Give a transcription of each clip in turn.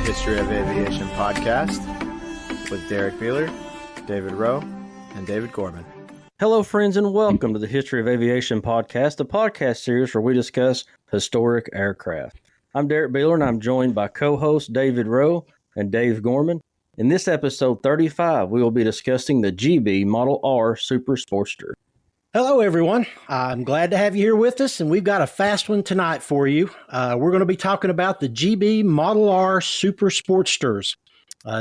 History of Aviation podcast with Derrick, Beeler, David Rowe, and David Gorman. Hello, friends, and welcome to the History of Aviation podcast, a podcast series where we discuss historic aircraft. I'm Derrick Beeler, and I'm joined by co-host David Rowe and Dave Gorman. In this episode 35, we will be discussing the GB Model R Super Sportster. Hello, everyone. I'm glad to have you here with us, and we've got a fast one tonight for you. We're going to be talking about the GB Model R Super Sportsters.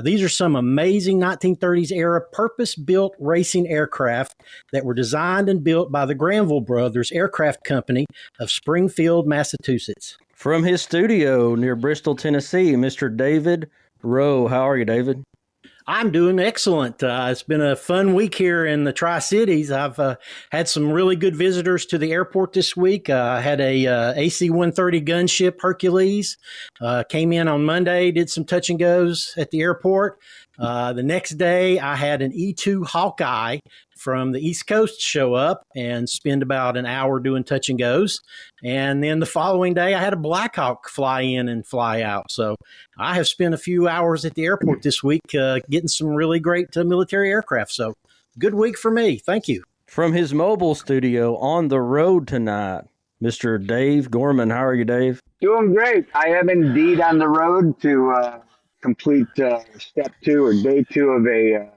These are some amazing 1930s era purpose-built racing aircraft that were designed and built by the Granville brothers aircraft company of Springfield, Massachusetts. From his studio near Bristol, Tennessee, Mr. David Rowe. How are you, David? I'm doing excellent. It's been a fun week here in the Tri-Cities. I've had some really good visitors to the airport this week. I had a AC-130 gunship Hercules. Came in on Monday, did some touch and goes at the airport. The next day, I had an E-2 Hawkeye from the East Coast show up and spend about an hour doing touch and goes. And then the following day, I had a Black Hawk fly in and fly out. So I have spent a few hours at the airport this week getting some really great military aircraft. So good week for me. Thank you. From his mobile studio on the road tonight, Mr. Dave Gorman. How are you, Dave? Doing great. I am indeed on the road to complete step 2 or day 2 of a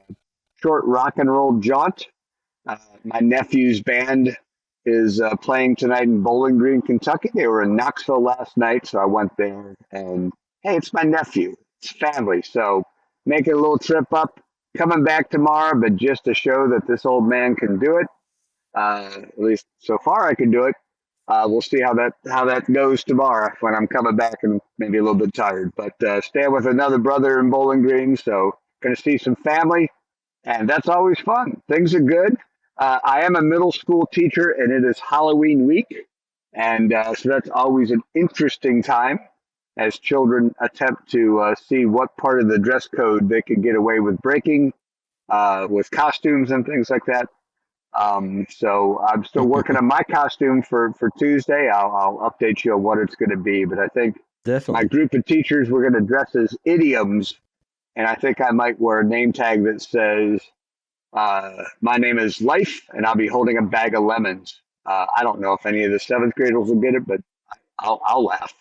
short rock and roll jaunt. My nephew's band is playing tonight in Bowling Green, Kentucky. They were in Knoxville last night, so I went there. And, hey, it's my nephew. It's family. So making a little trip up, coming back tomorrow, but just to show that this old man can do it. At least so far I can do it. We'll see how that goes tomorrow when I'm coming back and maybe a little bit tired. But staying with another brother in Bowling Green, so going to see some family, and that's always fun. Things are good. I am a middle school teacher, and it is Halloween week, and so that's always an interesting time as children attempt to see what part of the dress code they can get away with breaking with costumes and things like that. So I'm still working on my costume for Tuesday. I'll update you on what it's going to be, but I think Definitely. My group of teachers, we're going to dress as idioms, and I think I might wear a name tag that says, my name is Life, and I'll be holding a bag of lemons. I don't know if any of the 7th graders will get it, but I'll laugh.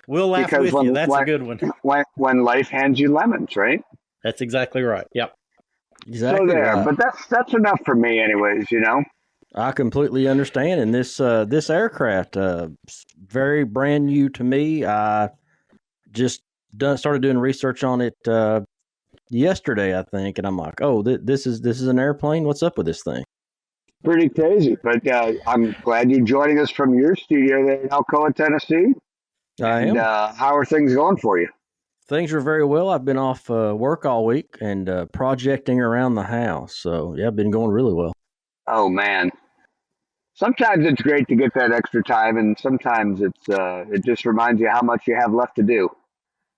We'll laugh with you. That's a good one. When life hands you lemons, right? That's exactly right. Yep. Exactly. So there, right. but that's enough for me anyways, you know? I completely understand. And this aircraft, very brand new to me. I just started doing research on it yesterday, I think, and I'm like, oh, this is an airplane. What's up with this thing? Pretty crazy, but I'm glad you're joining us from your studio there in Alcoa, Tennessee. I am. How are things going for you? Things are very well. I've been off work all week and projecting around the house. So, yeah, I've been going really well. Oh, man. Sometimes it's great to get that extra time, and sometimes it just reminds you how much you have left to do.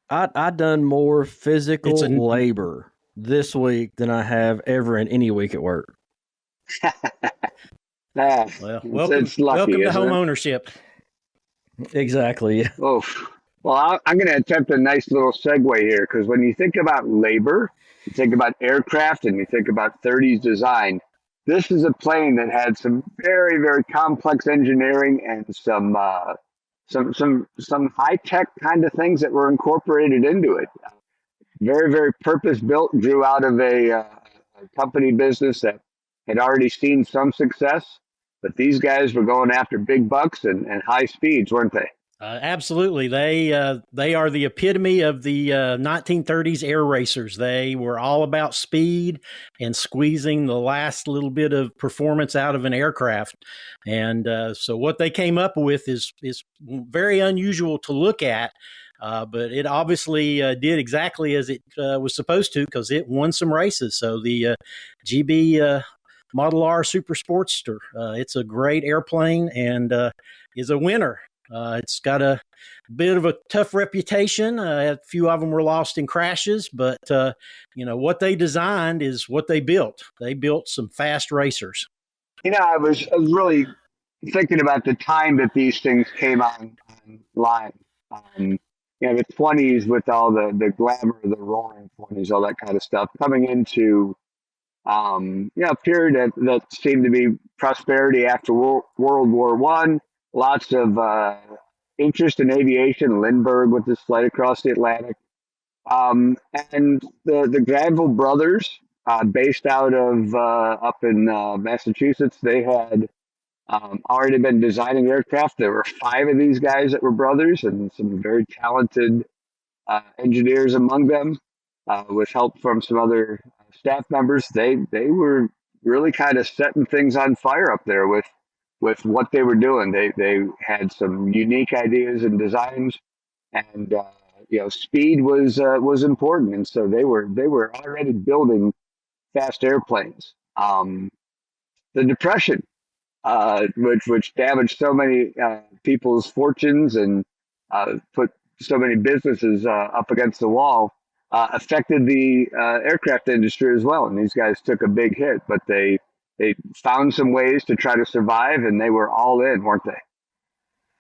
I done more physical labor this week than I have ever in any week at work. Well, welcome to home ownership. Exactly. Oof. Well, I'm going to attempt a nice little segue here, because when you think about labor, you think about aircraft, and you think about 30s design, this is a plane that had some very, very complex engineering and some high-tech kind of things that were incorporated into it. Very, very purpose-built, grew out of a company business that had already seen some success, but these guys were going after big bucks and high speeds, weren't they? Absolutely. They are the epitome of the 1930s air racers. They were all about speed and squeezing the last little bit of performance out of an aircraft. And so what they came up with is very unusual to look at, but it obviously did exactly as it was supposed to, because it won some races. So the GB Model R Super Sportster, it's a great airplane and is a winner. It's got a bit of a tough reputation. A few of them were lost in crashes, but what they designed is what they built. They built some fast racers. I was really thinking about the time that these things came online. the 20s with all the glamour of the roaring 20s, all that kind of stuff, coming into a period that seemed to be prosperity after World War One. Lots of interest in aviation. Lindbergh with his flight across the Atlantic, and the Granville brothers, based out of up in Massachusetts, they had already been designing aircraft. There were five of these guys that were brothers, and some very talented engineers among them, with help from some other staff members. They were really kind of setting things on fire up there with what they were doing. They had some unique ideas and designs, and speed was important, and so they were already building fast airplanes. The Depression, which damaged so many people's fortunes and put so many businesses up against the wall, affected the aircraft industry as well. And these guys took a big hit, but they found some ways to try to survive, and they were all in, weren't they?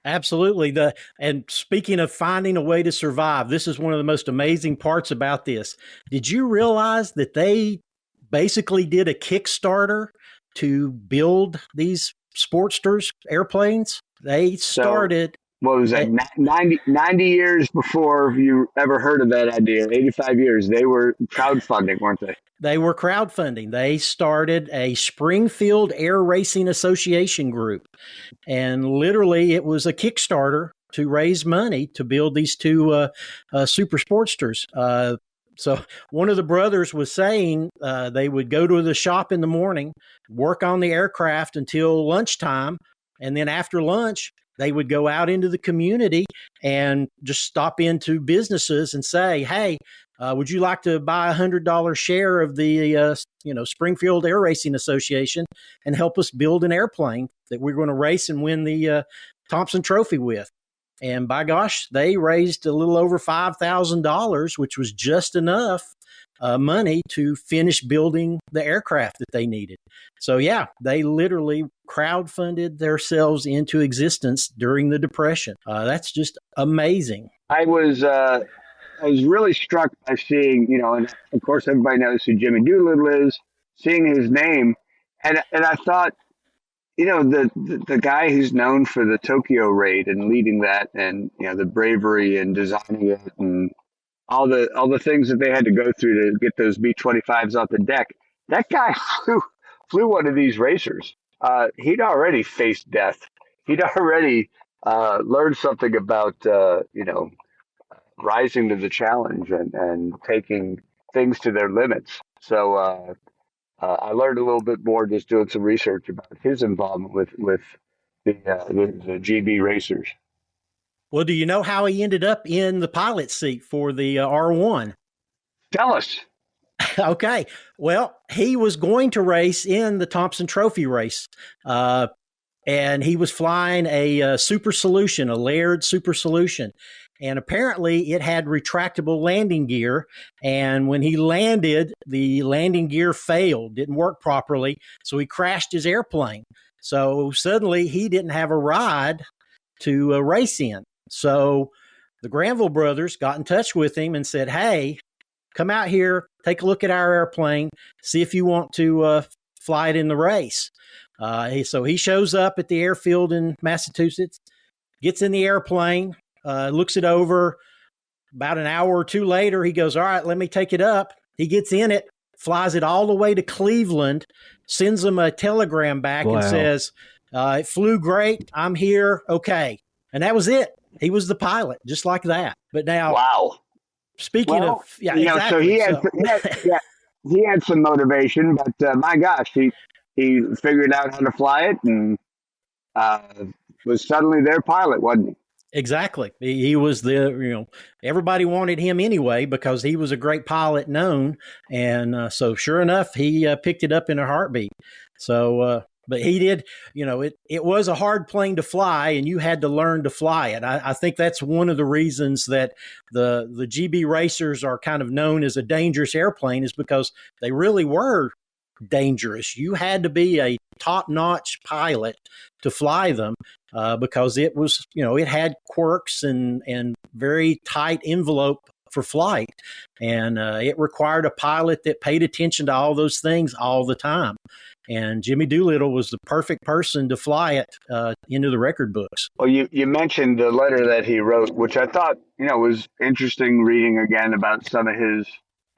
Absolutely. And speaking of finding a way to survive, this is one of the most amazing parts about this. Did you realize that they basically did a Kickstarter to build these Sportsters airplanes? They started. What was that? 90 years before you ever heard of that idea, 85 years, they were crowdfunding, weren't they? They were crowdfunding. They started a Springfield Air Racing Association group. And literally, it was a Kickstarter to raise money to build these two Super Sportsters. So one of the brothers was saying they would go to the shop in the morning, work on the aircraft until lunchtime, and then after lunch, they would go out into the community and just stop into businesses and say, hey, would you like to buy $100 share of the Springfield Air Racing Association and help us build an airplane that we're going to race and win the Thompson Trophy with? And by gosh, they raised a little over $5,000, which was just enough money to finish building the aircraft that they needed. So yeah, they literally crowdfunded themselves into existence during the Depression. That's just amazing. I was really struck by seeing, and of course everybody knows who Jimmy Doolittle is, seeing his name, and I thought, the guy who's known for the Tokyo raid and leading that, and the bravery and designing it, and all the things that they had to go through to get those B-25s off the deck. That guy flew one of these racers. He'd already faced death. He'd already learned something about rising to the challenge and taking things to their limits. So I learned a little bit more just doing some research about his involvement with the GB racers. Well, do you know how he ended up in the pilot seat for the R1? Tell us. Okay. Well, he was going to race in the Thompson Trophy race, and he was flying a Super Solution, a Laird Super Solution. And apparently it had retractable landing gear. And when he landed, the landing gear failed, didn't work properly. So he crashed his airplane. So suddenly he didn't have a ride to race in. So the Granville brothers got in touch with him and said, hey, come out here, take a look at our airplane, see if you want to fly it in the race. So he shows up at the airfield in Massachusetts, gets in the airplane, looks it over. About an hour or two later, he goes, all right, let me take it up. He gets in it, flies it all the way to Cleveland, sends them a telegram back and says, it flew great. I'm here. Okay. And that was it. He was the pilot, just like that. But now, wow. Speaking of, exactly. So he had some motivation, but my gosh, he figured out how to fly it and was suddenly their pilot, wasn't he? Exactly. He was everybody wanted him anyway because he was a great pilot known. And so sure enough, he picked it up in a heartbeat. So, but he did, it was a hard plane to fly and you had to learn to fly it. I think that's one of the reasons that the GB racers are kind of known as a dangerous airplane is because they really were dangerous. You had to be a top-notch pilot to fly them because it was, it had quirks and very tight envelope for flight. And it required a pilot that paid attention to all those things all the time. And Jimmy Doolittle was the perfect person to fly it into the record books. Well, you mentioned the letter that he wrote, which I thought, was interesting reading again about some of his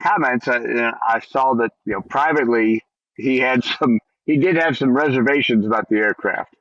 comments. I saw that, privately he did have some reservations about the aircraft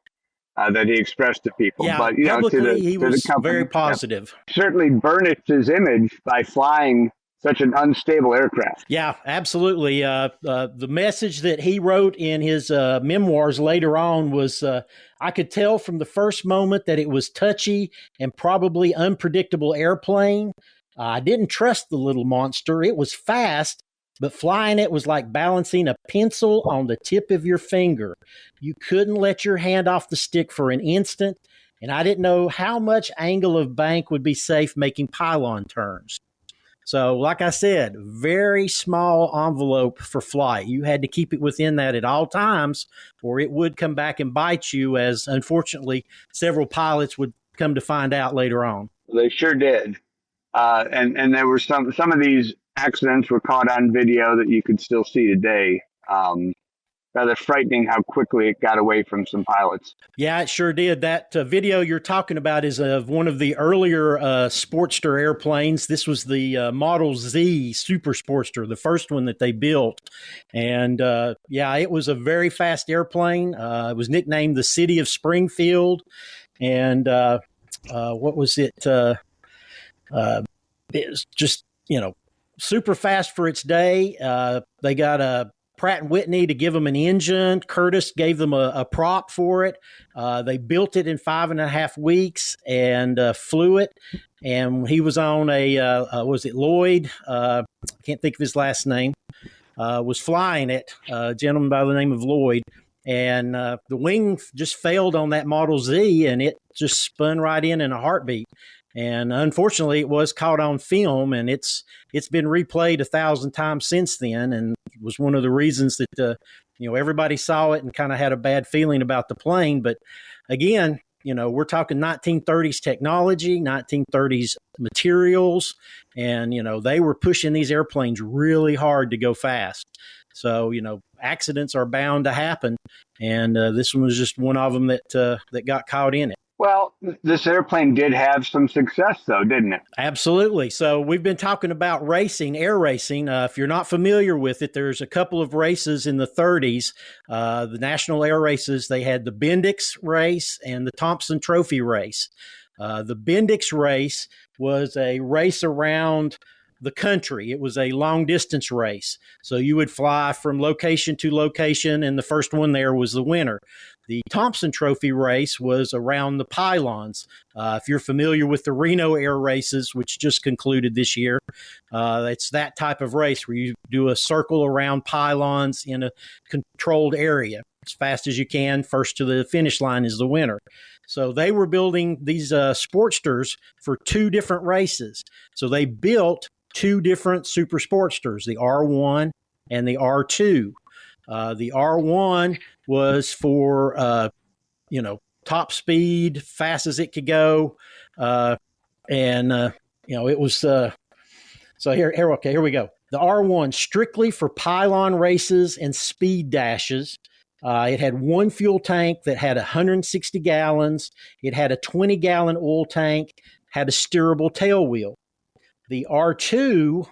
that he expressed to people. Yeah, but, publicly he was the company, very positive. Certainly burnished his image by flying such an unstable aircraft. Yeah, absolutely. The message that he wrote in his memoirs later on was, I could tell from the first moment that it was touchy and probably unpredictable airplane. I didn't trust the little monster. It was fast, but flying it was like balancing a pencil on the tip of your finger. You couldn't let your hand off the stick for an instant, and I didn't know how much angle of bank would be safe making pylon turns. So, like I said, very small envelope for flight. You had to keep it within that at all times, or it would come back and bite you, as unfortunately several pilots would come to find out later on. They sure did. And there were some of these accidents were caught on video that you could still see today. Rather frightening how quickly it got away from some pilots. Yeah, it sure did. That video you're talking about is of one of the earlier Sportster airplanes. This was the Model Z Super Sportster, the first one that they built. And it was a very fast airplane. It was nicknamed the City of Springfield. And what was it? It was just, super fast for its day. They got a Pratt & Whitney to give them an engine. Curtiss gave them a prop for it. They built it in 5.5 weeks and flew it. And he was on was it Lloyd? I can't think of his last name. Was flying it, a gentleman by the name of Lloyd. And the wing just failed on that Model Z, and it just spun right in a heartbeat. And unfortunately, it was caught on film, and it's been replayed 1,000 times since then, and was one of the reasons that everybody saw it and kind of had a bad feeling about the plane. But again, we're talking 1930s technology, 1930s materials, and they were pushing these airplanes really hard to go fast. So accidents are bound to happen, and this one was just one of them that got caught in it. Well, this airplane did have some success, though, didn't it? Absolutely. So we've been talking about racing, air racing. If you're not familiar with it, there's a couple of races in the 30s. The national air races, they had the Bendix race and the Thompson Trophy race. The Bendix race was a race around the country. It was a long distance race. So you would fly from location to location, and the first one there was the winner. The Thompson Trophy race was around the pylons. If you're familiar with the Reno air races, which just concluded this year, it's that type of race where you do a circle around pylons in a controlled area as fast as you can. First to the finish line is the winner. So they were building these Sportsters for two different races. So they built two different Super Sportsters, the R1 and the R2. The R1 was for, top speed, fast as it could go. It was, so here we go. The R1 strictly for pylon races and speed dashes. It had one fuel tank that had 160 gallons. It had a 20-gallon oil tank, had a steerable tail wheel. The R2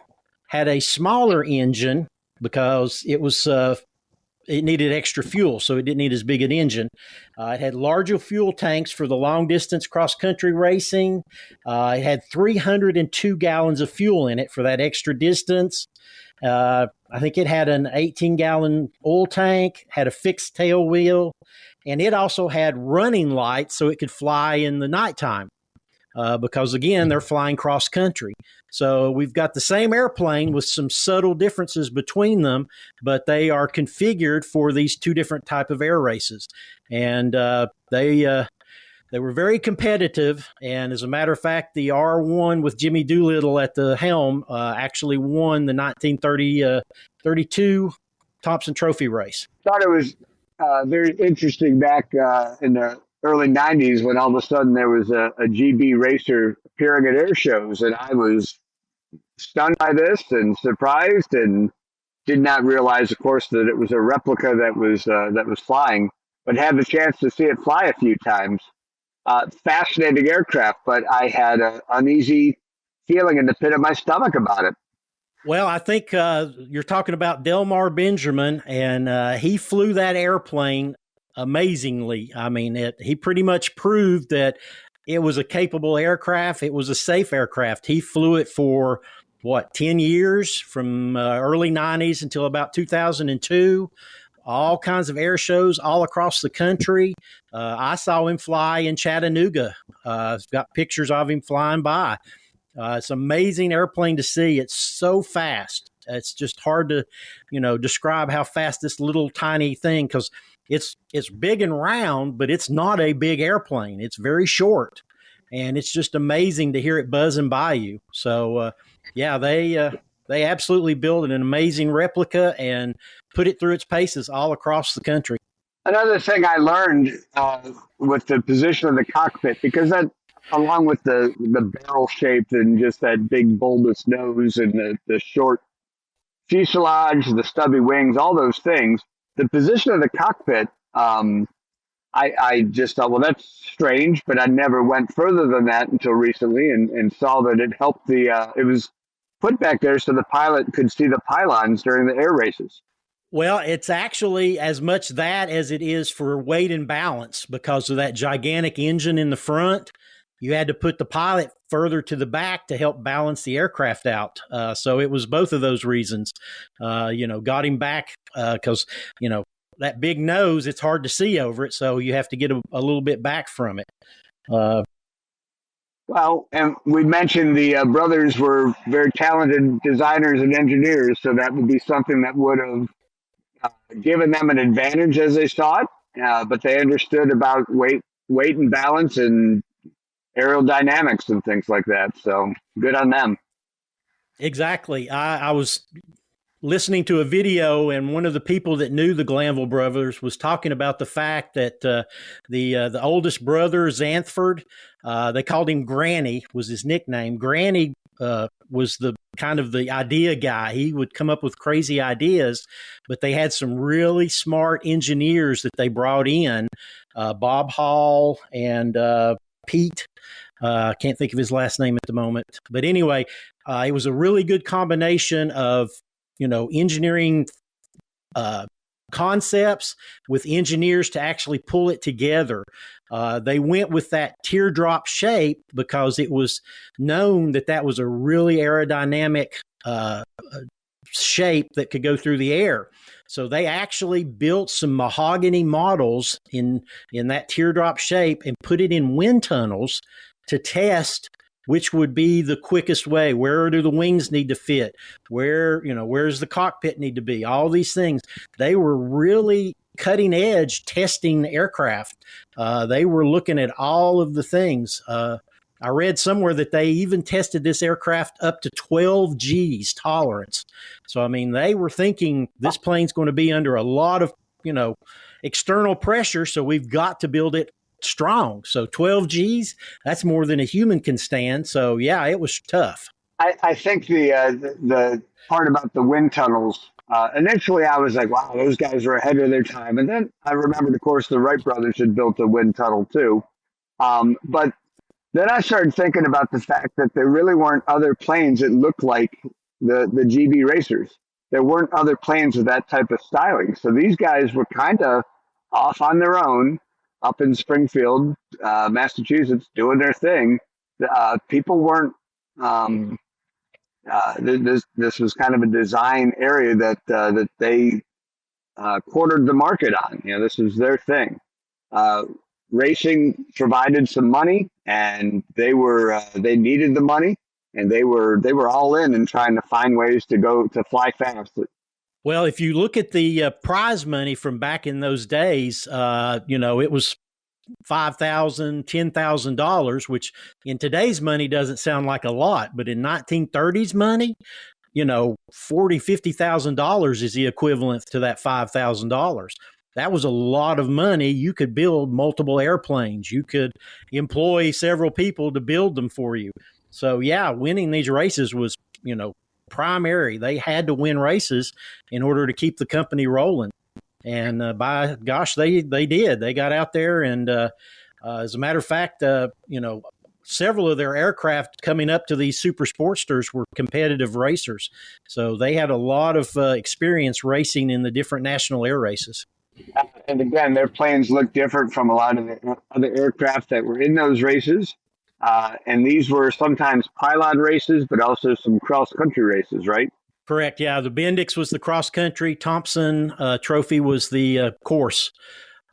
had a smaller engine because it was it needed extra fuel, so it didn't need as big an engine. It had larger fuel tanks for the long-distance cross-country racing. It had 302 gallons of fuel in it for that extra distance. I think it had an 18-gallon oil tank, had a fixed tail wheel, and it also had running lights so it could fly in the nighttime. Because, again, they're flying cross-country. So we've got the same airplane with some subtle differences between them, but they are configured for these two different type of air races. And they were very competitive. And as a matter of fact, the R1 with Jimmy Doolittle at the helm actually won the 1932 Thompson Trophy race. Thought it was very interesting back in the early 90s when all of a sudden there was a GB racer appearing at air shows, and I was stunned by this and surprised, and did not realize, of course, that it was a replica that was flying, but had the chance to see it fly a few times. Fascinating aircraft, but I had an uneasy feeling in the pit of my stomach about it. Well, I think you're talking about Delmar Benjamin, and he flew that airplane amazingly. I mean, he pretty much proved that it was a capable aircraft. It was a safe aircraft. He flew it for, 10 years, from early 90s until about 2002. All kinds of air shows all across the country. I saw him fly in Chattanooga. I've got pictures of him flying by. It's an amazing airplane to see. It's so fast. It's just hard to, describe how fast this little tiny thing, because it's big and round, but it's not a big airplane. It's very short, and it's just amazing to hear it buzzing by you. So, they absolutely built an amazing replica and put it through its paces all across the country. Another thing I learned with the position of the cockpit, because that, along with the barrel shape and just that big bulbous nose and the short fuselage, the stubby wings, all those things, the position of the cockpit, I just thought, well, that's strange, but I never went further than that until recently, and saw that it helped it was put back there so the pilot could see the pylons during the air races. Well, it's actually as much that as it is for weight and balance, because of that gigantic engine in the front. You had to put the pilot further to the back to help balance the aircraft out. So it was both of those reasons, got him back because, that big nose, it's hard to see over it. So you have to get a little bit back from it. Well, and we mentioned the brothers were very talented designers and engineers, so that would be something that would have given them an advantage as they saw it. But they understood about weight and balance and aerodynamics and things like that. So good on them. Exactly. I was listening to a video, and one of the people that knew the Granville brothers was talking about the fact that the oldest brother, Xanthford, they called him Granny, was his nickname. Granny was the kind of the idea guy. He would come up with crazy ideas, but they had some really smart engineers that they brought in, Bob Hall and Pete. I can't think of his last name at the moment. But anyway, it was a really good combination of, engineering concepts with engineers to actually pull it together. They went with that teardrop shape because it was known that was a really aerodynamic shape that could go through the air. So they actually built some mahogany models in that teardrop shape and put it in wind tunnels to test which would be the quickest way. Where do the wings need to fit? Where's the cockpit need to be? All these things. They were really cutting edge testing aircraft. They were looking at all of the things. I read somewhere that they even tested this aircraft up to 12 G's tolerance. So, I mean, they were thinking this plane's going to be under a lot of, external pressure. So we've got to build it strong. So 12 G's, that's more than a human can stand. So yeah, it was tough. I think the part about the wind tunnels, initially I was like, wow, those guys were ahead of their time. And then I remembered, of course, the Wright brothers had built a wind tunnel too. But then I started thinking about the fact that there really weren't other planes that looked like the GB racers. There weren't other planes with that type of styling. So these guys were kind of off on their own, up in Springfield, Massachusetts, doing their thing. People weren't. This was kind of a design area that they cornered the market on. This was their thing. Racing provided some money, and they needed the money, and they were all in and trying to find ways to fly fast. Well, if you look at the prize money from back in those days, it was $5,000, $10,000, which in today's money doesn't sound like a lot, but in 1930s money, $40,000-$50,000 is the equivalent to that $5,000. That was a lot of money. You could build multiple airplanes. You could employ several people to build them for you. So yeah, winning these races was, primary. They had to win races in order to keep the company rolling. And by gosh, they did. They got out there, and as a matter of fact, several of their aircraft coming up to these super sportsters were competitive racers. So they had a lot of experience racing in the different national air races. And again, their planes look different from a lot of the other aircraft that were in those races. And these were sometimes pylon races, but also some cross-country races, right? Correct. Yeah, the Bendix was the cross-country. Thompson Trophy was the course.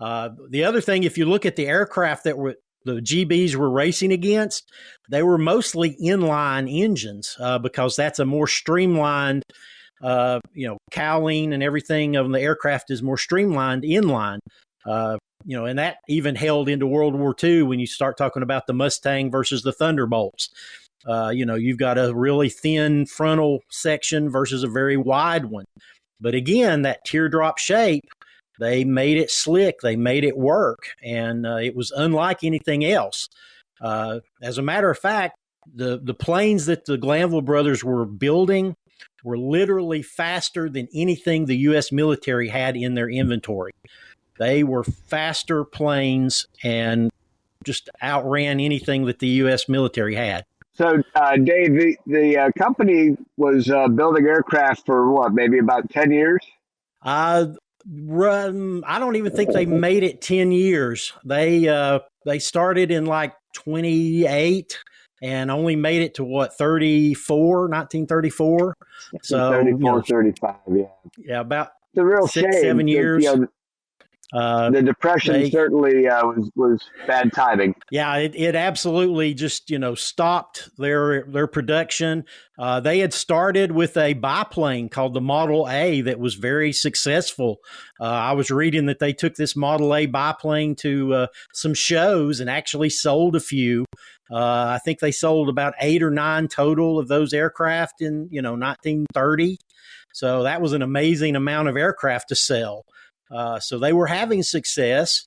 The other thing, if you look at the aircraft that the GBs were racing against, they were mostly inline engines because that's a more streamlined, cowling and everything of the aircraft is more streamlined inline. And that even held into World War II when you start talking about the Mustang versus the Thunderbolts. You've got a really thin frontal section versus a very wide one. But again, that teardrop shape, they made it slick. They made it work. And it was unlike anything else. As a matter of fact, the planes that the Granville brothers were building were literally faster than anything the U.S. military had in their inventory. They were faster planes and just outran anything that the U.S. military had. So, Dave, the company was building aircraft for what, maybe about 10 years? I don't even think they made it 10 years. They started in like 28 and only made it to 1934. So 34, 35, yeah. Yeah, about the real 6-7 years. The Depression certainly was bad timing. Yeah, it absolutely just stopped their production. They had started with a biplane called the Model A that was very successful. I was reading that they took this Model A biplane to some shows and actually sold a few. I think they sold about 8 or 9 total of those aircraft in 1930. So that was an amazing amount of aircraft to sell. So they were having success.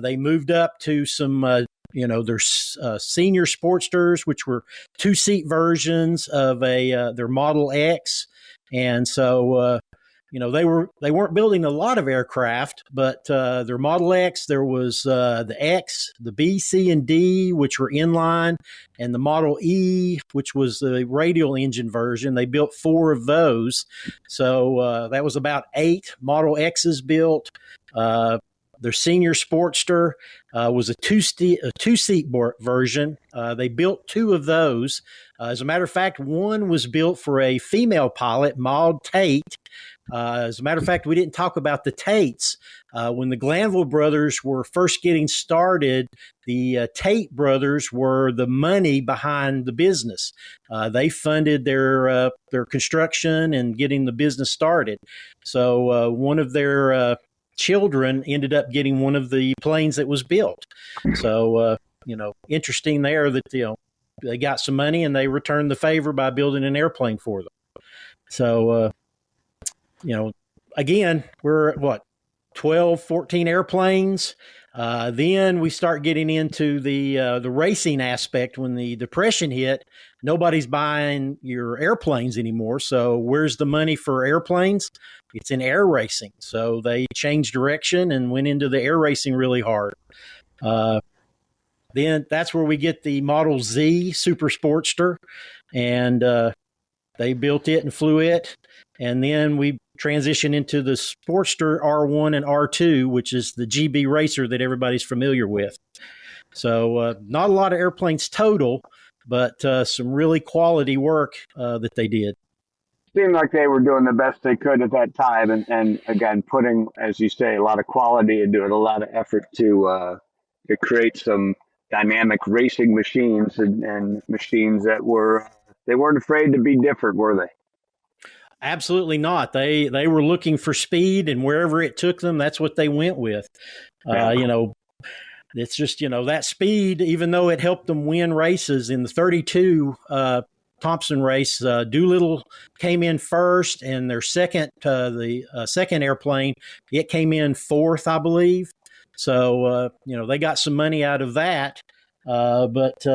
They moved up to some, their senior Sportsters, which were 2-seat versions of their Model X. And so, they weren't building a lot of aircraft, but their Model X, there was the X, the B, C, and D, which were inline, and the Model E, which was the radial engine version. They built 4 of those. So that was about 8 Model X's built. Their senior Sportster was a two-seat version. They built 2 of those. As a matter of fact, one was built for a female pilot, Maud Tate. As a matter of fact, we didn't talk about the Tates. When the Granville brothers were first getting started, the Tate brothers were the money behind the business. They funded their construction and getting the business started. So one of their children ended up getting one of the planes that was built. So, interesting there that, they got some money and they returned the favor by building an airplane for them. So, again, we're at 12, 14 airplanes. Then we start getting into the racing aspect. When the Depression hit, nobody's buying your airplanes anymore. So where's the money for airplanes? It's in air racing. So they changed direction and went into the air racing really hard. Then that's where we get the Model Z Super Sportster, and they built it and flew it. And then we transition into the Sportster R1 and R2, which is the GB racer that everybody's familiar with. So not a lot of airplanes total, but some really quality work that they did. Seemed like they were doing the best they could at that time, and again, putting, as you say, a lot of quality into it, a lot of effort to create some dynamic racing machines and machines that they weren't afraid to be different, were they? Absolutely not. They were looking for speed, and wherever it took them, that's what they went with. It's just, that speed, even though it helped them win races in the 32, Thompson race. Doolittle came in first, and their second airplane, it came in fourth, I believe. So they got some money out of that. But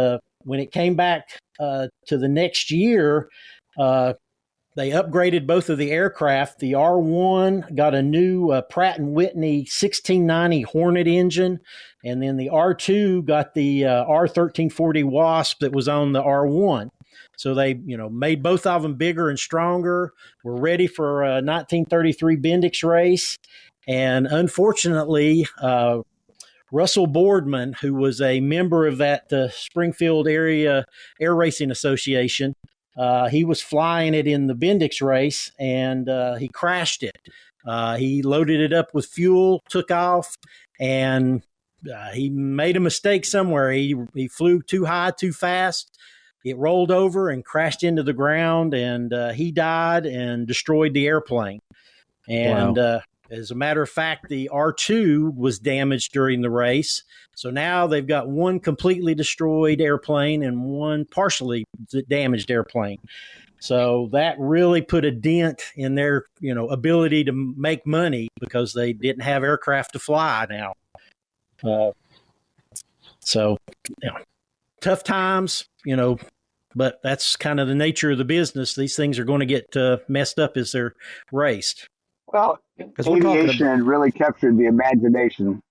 when it came back to the next year, they upgraded both of the aircraft. The R1 got a new Pratt & Whitney 1690 Hornet engine, and then the R2 got the R1340 Wasp that was on the R1. So they, made both of them bigger and stronger. We're ready for a 1933 Bendix race. And unfortunately, Russell Boardman, who was a member of that Springfield Area Air Racing Association, he was flying it in the Bendix race, and he crashed it. He loaded it up with fuel, took off, and he made a mistake somewhere. He flew too high, too fast. It rolled over and crashed into the ground, and he died and destroyed the airplane. And wow. As a matter of fact, the R2 was damaged during the race. So now they've got one completely destroyed airplane and one partially damaged airplane. So that really put a dent in their, ability to make money because they didn't have aircraft to fly now. Tough times, but that's kind of the nature of the business. These things are going to get messed up as they're raced. Well, aviation had really captured the imagination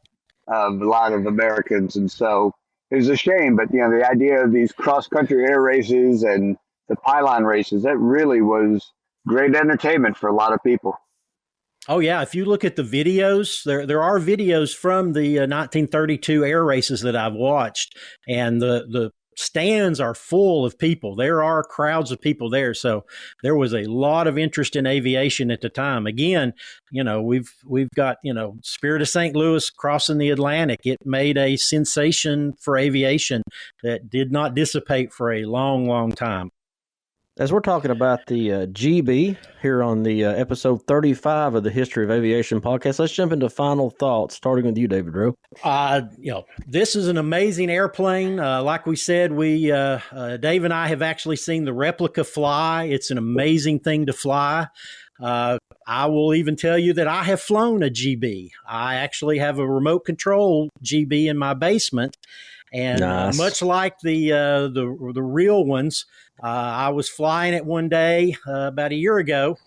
of a lot of Americans, and so it was a shame. But the idea of these cross-country air races and the pylon races, that really was great entertainment for a lot of people. Oh yeah, if you look at the videos, there are videos from the 1932 air races that I've watched, and the stands are full of people. There are crowds of people there. So there was a lot of interest in aviation at the time. Again, we've got, Spirit of St. Louis crossing the Atlantic. It made a sensation for aviation that did not dissipate for a long, long time. As we're talking about the GB here on the episode 35 of the History of Aviation podcast, let's jump into final thoughts, starting with you, David Rowe. This is an amazing airplane. Like we said, Dave and I have actually seen the replica fly. It's an amazing thing to fly. I will even tell you that I have flown a GB. I actually have a remote control GB in my basement. And nice. Much like the real ones, I was flying it one day about a year ago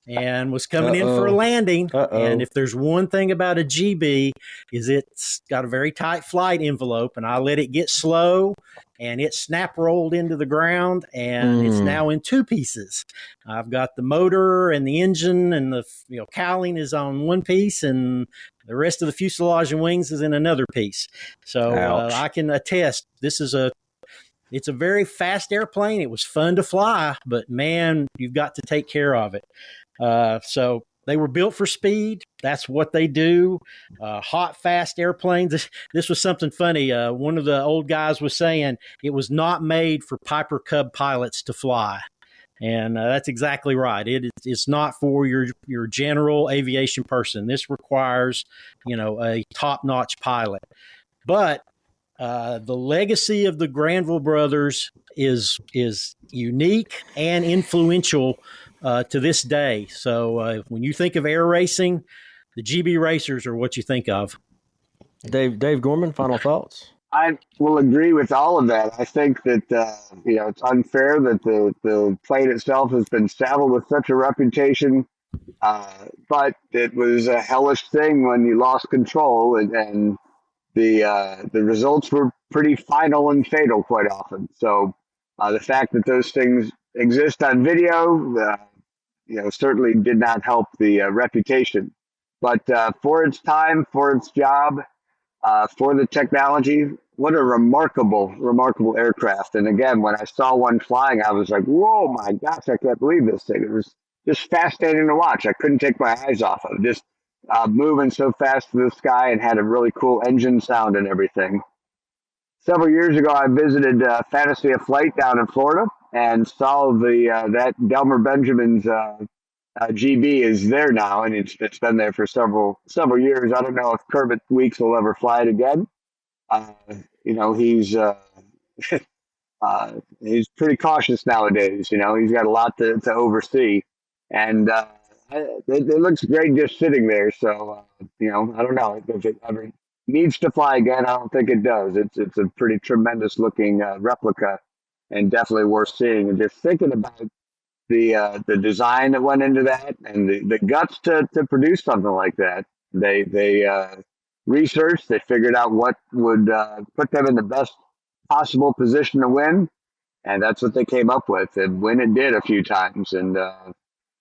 and was coming in for a landing. And if there's one thing about a GB is it's got a very tight flight envelope, and I let it get slow and it snap rolled into the ground, and it's now in two pieces. I've got the motor and the engine, and the cowling is on one piece, and the rest of the fuselage and wings is in another piece. So I can attest it's a very fast airplane. It was fun to fly, but man, you've got to take care of it. So they were built for speed. That's what they do. Hot, fast airplanes. This was something funny. One of the old guys was saying it was not made for Piper Cub pilots to fly. And that's exactly right. It's not for your general aviation person. This requires, a top-notch pilot. But the legacy of the Granville brothers is unique and influential to this day. So when you think of air racing, the GB racers are what you think of. Dave Gorman, final thoughts? I will agree with all of that. I think that it's unfair that the plane itself has been saddled with such a reputation, but it was a hellish thing when you lost control, and the results were pretty final and fatal quite often. So the fact that those things exist on video, certainly did not help the reputation. But for its time, for its job, for the technology, what a remarkable aircraft. And again, when I saw one flying, I was like, whoa, my gosh, I can't believe this thing. It was just fascinating to watch. I couldn't take my eyes off of it. Just moving so fast through the sky, and had a really cool engine sound and everything. Several years ago, I visited Fantasy of Flight down in Florida and saw that Delmer Benjamin's GB is there now, and it's been there for several years. I don't know if Kermit Weeks will ever fly it again. He's he's pretty cautious nowadays. He's got a lot to oversee, and it looks great just sitting there. So I don't know if it ever needs to fly again. I don't think it does. It's a pretty tremendous looking replica, and definitely worth seeing. And just thinking about the design that went into that, and the guts to produce something like that. They researched. They figured out what would put them in the best possible position to win, and that's what they came up with. And win it did a few times. And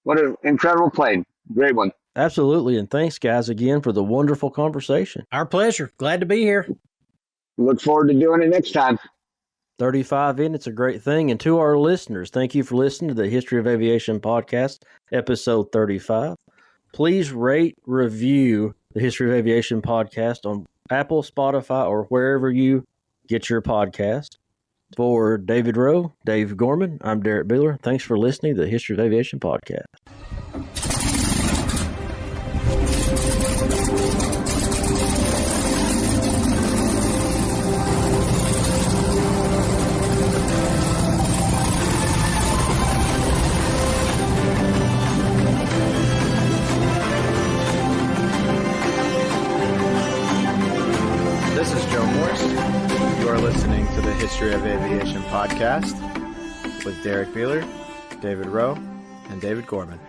what an incredible plane! Great one. Absolutely. And thanks, guys, again for the wonderful conversation. Our pleasure. Glad to be here. Look forward to doing it next time. 35 in, it's a great thing. And to our listeners, thank you for listening to the History of Aviation podcast, episode 35. Please rate, review the History of Aviation podcast on Apple, Spotify, or wherever you get your podcast. For David Rowe, Dave Gorman, I'm Derrick Beeler. Thanks for listening to the History of Aviation podcast. This is Joe Morse. You are listening to the History of Aviation podcast with Derrick Beeler, David Rowe, and David Gorman.